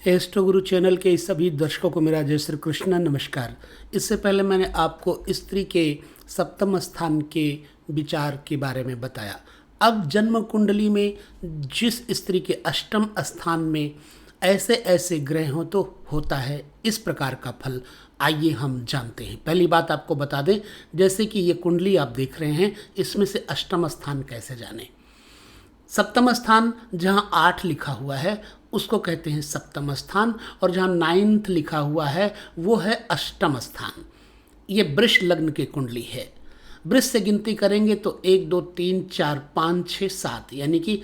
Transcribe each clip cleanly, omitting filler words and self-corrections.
Astro गुरु channel के सभी दर्शकों को मेरा जय श्री कृष्ण नमस्कार। इससे पहले मैंने आपको स्त्री के सप्तम स्थान के विचार के बारे में बताया। अब जन्म कुंडली में जिस स्त्री के अष्टम स्थान में ऐसे ऐसे ग्रह हो तो होता है इस प्रकार का फल। आइए हम जानते हैं। पहली बात आपको बता दें, जैसे कि ये कुंडली आप देख रहे हैं, इसमें से अष्टम स्थान कैसे जाने। सप्तम स्थान जहाँ 8 लिखा हुआ है उसको कहते हैं सप्तम स्थान, और जहाँ 9th लिखा हुआ है वो है अष्टम स्थान। ये वृष लग्न की कुंडली है। वृष से गिनती करेंगे तो 1 2 3 4 5 6 7, यानी कि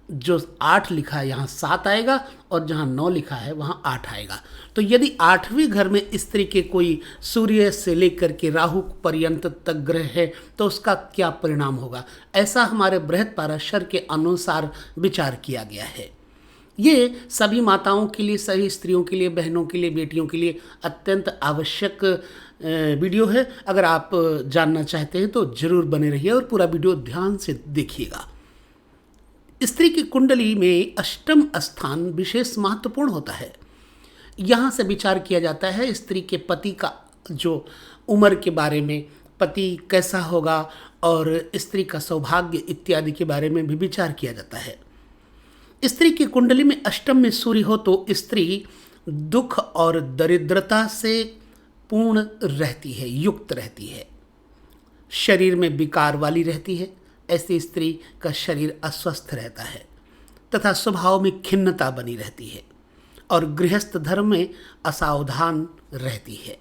जो 8 लिखा है यहाँ 7 आएगा और जहाँ 9 लिखा है वहाँ 8 आएगा। तो यदि 8वें घर में स्त्री के कोई सूर्य से लेकर के राहु पर्यंत तक ग्रह है तो उसका क्या परिणाम होगा, ऐसा हमारे बृहत्पराशर के अनुसार विचार किया गया है। ये सभी माताओं के लिए, सही स्त्रियों के लिए, बहनों के लिए, बेटियों के लिए अत्यंत आवश्यक वीडियो है। अगर आप जानना चाहते हैं तो जरूर बने रहिए और पूरा वीडियो ध्यान से देखिएगा। स्त्री की कुंडली में अष्टम स्थान विशेष महत्वपूर्ण होता है। यहाँ से विचार किया जाता है स्त्री के पति का जो उम्र के बारे में, पति कैसा होगा, और स्त्री का सौभाग्य इत्यादि के बारे में भी विचार किया जाता है। स्त्री की कुंडली में अष्टम में सूर्य हो तो स्त्री दुख और दरिद्रता से पूर्ण रहती है, युक्त रहती है, शरीर में विकार वाली रहती है। ऐसी स्त्री का शरीर अस्वस्थ रहता है तथा स्वभाव में खिन्नता बनी रहती है और गृहस्थ धर्म में असावधान रहती है।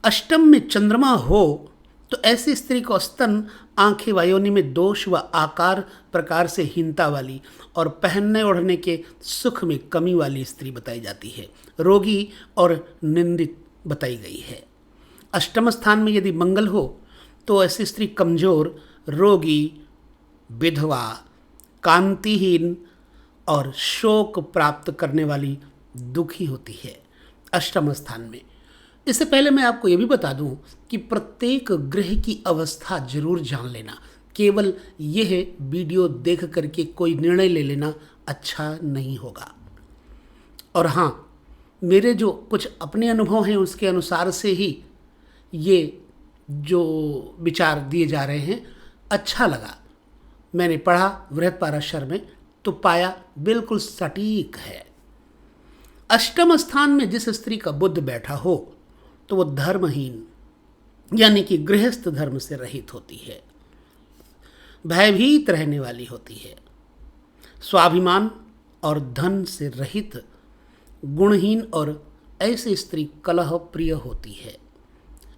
अष्टम में चंद्रमा हो तो ऐसी स्त्री को स्तन, आंखें व योनि में दोष व आकार प्रकार से हीनता वाली और पहनने ओढ़ने के सुख में कमी वाली स्त्री बताई जाती है, रोगी और निंदित बताई गई है। अष्टम स्थान में यदि मंगल हो तो ऐसी स्त्री कमजोर, रोगी, विधवा, कांतिहीन और शोक प्राप्त करने वाली दुखी होती है अष्टम स्थान में। इससे पहले मैं आपको ये भी बता दूं कि प्रत्येक ग्रह की अवस्था जरूर जान लेना। केवल यह वीडियो देख करके कोई निर्णय ले लेना अच्छा नहीं होगा। और हाँ, मेरे जो कुछ अपने अनुभव हैं उसके अनुसार से ही ये जो विचार दिए जा रहे हैं अच्छा लगा। मैंने पढ़ा बृहत्पराशर में तो पाया बिल्कुल सटीक है। अष्टम स्थान में जिस स्त्री का बुध बैठा हो तो वो धर्महीन, यानी कि गृहस्थ धर्म से रहित होती है, भयभीत रहने वाली होती है, स्वाभिमान और धन से रहित, गुणहीन, और ऐसी स्त्री कलह प्रिय होती है।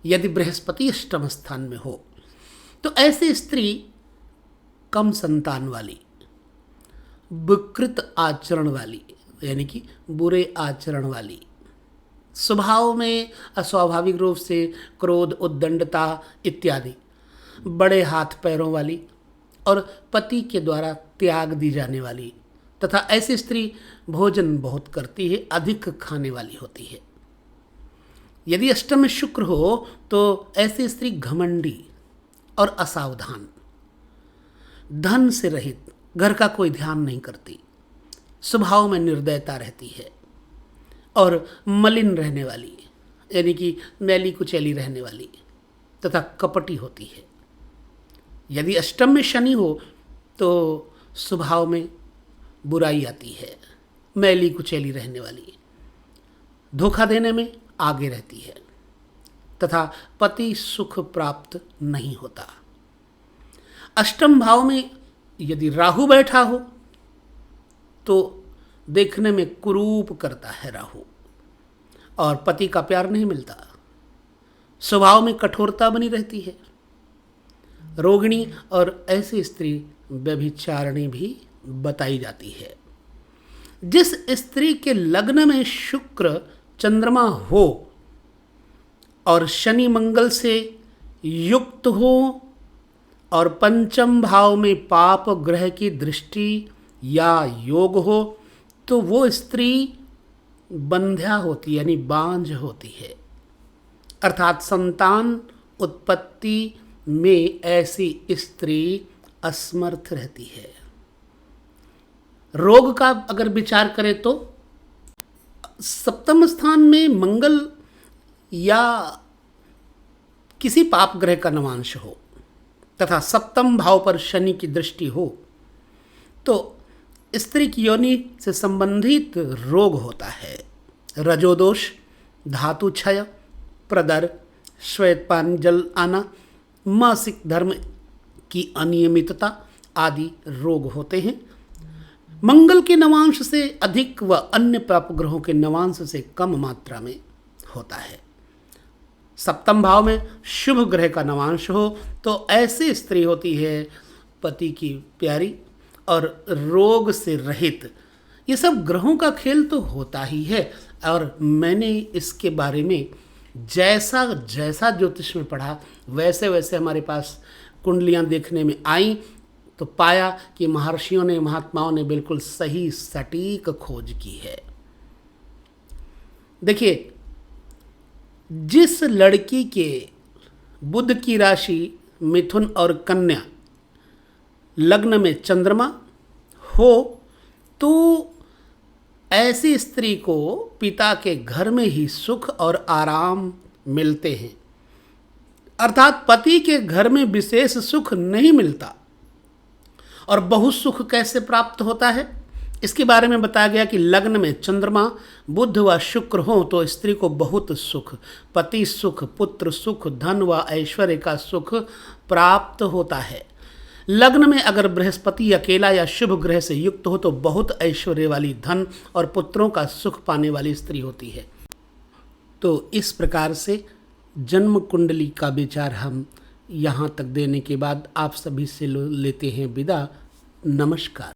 यदि बृहस्पति अष्टम स्थान में हो तो ऐसी स्त्री कम संतान वाली, विकृत आचरण वाली, यानी कि बुरे आचरण वाली, स्वभाव में अस्वाभाविक रूप से क्रोध, उद्दंडता इत्यादि, बड़े हाथ पैरों वाली और पति के द्वारा त्याग दी जाने वाली, तथा ऐसी स्त्री भोजन बहुत करती है, अधिक खाने वाली होती है। यदि अष्टम में शुक्र हो तो ऐसी स्त्री घमंडी और असावधान, धन से रहित, घर का कोई ध्यान नहीं करती, स्वभाव में निर्दयता रहती है और मलिन रहने वाली, यानी कि मैली कुचैली रहने वाली तथा कपटी होती है। यदि अष्टम में शनि हो तो स्वभाव में बुराई आती है, मैली कुचैली रहने वाली, धोखा देने में आगे रहती है तथा पति सुख प्राप्त नहीं होता। अष्टम भाव में यदि राहु बैठा हो तो देखने में कुरूप करता है राहु और पति का प्यार नहीं मिलता, स्वभाव में कठोरता बनी रहती है, रोगिणी और ऐसी स्त्री व्यभिचारिणी भी बताई जाती है। जिस स्त्री के लग्न में शुक्र, चंद्रमा हो और शनि मंगल से युक्त हो और पंचम भाव में पाप ग्रह की दृष्टि या योग हो तो वो स्त्री बंध्या होती, यानी बांझ होती है, अर्थात संतान उत्पत्ति में ऐसी स्त्री असमर्थ रहती है। रोग का अगर विचार करें तो सप्तम स्थान में मंगल या किसी पाप ग्रह का नवांश हो तथा सप्तम भाव पर शनि की दृष्टि हो तो स्त्री की योनि से संबंधित रोग होता है। रजोदोष, धातु क्षय, प्रदर, श्वेतपान जल आना, मासिक धर्म की अनियमितता आदि रोग होते हैं। मंगल के नवांश से अधिक व अन्य पाप ग्रहों के नवांश से कम मात्रा में होता है। सप्तम भाव में शुभ ग्रह का नवांश हो तो ऐसी स्त्री होती है पति की प्यारी और रोग से रहित। ये सब ग्रहों का खेल तो होता ही है और मैंने इसके बारे में जैसा जैसा ज्योतिष में पढ़ा वैसे वैसे हमारे पास कुंडलियाँ देखने में आई तो पाया कि महर्षियों ने, महात्माओं ने बिल्कुल सही सटीक खोज की है। देखिए, जिस लड़की के बुध की राशि मिथुन और कन्या लग्न में चंद्रमा हो तो ऐसी स्त्री को पिता के घर में ही सुख और आराम मिलते हैं, अर्थात पति के घर में विशेष सुख नहीं मिलता। और बहुत सुख कैसे प्राप्त होता है इसके बारे में बताया गया कि लग्न में चंद्रमा, बुध व शुक्र हो तो स्त्री को बहुत सुख, पति सुख, पुत्र सुख, धन व ऐश्वर्य का सुख प्राप्त होता है। लग्न में अगर बृहस्पति अकेला या शुभ ग्रह से युक्त हो तो बहुत ऐश्वर्य वाली, धन और पुत्रों का सुख पाने वाली स्त्री होती है। तो इस प्रकार से जन्म कुंडली का विचार हम यहाँ तक देने के बाद आप सभी से लेते हैं विदा। नमस्कार।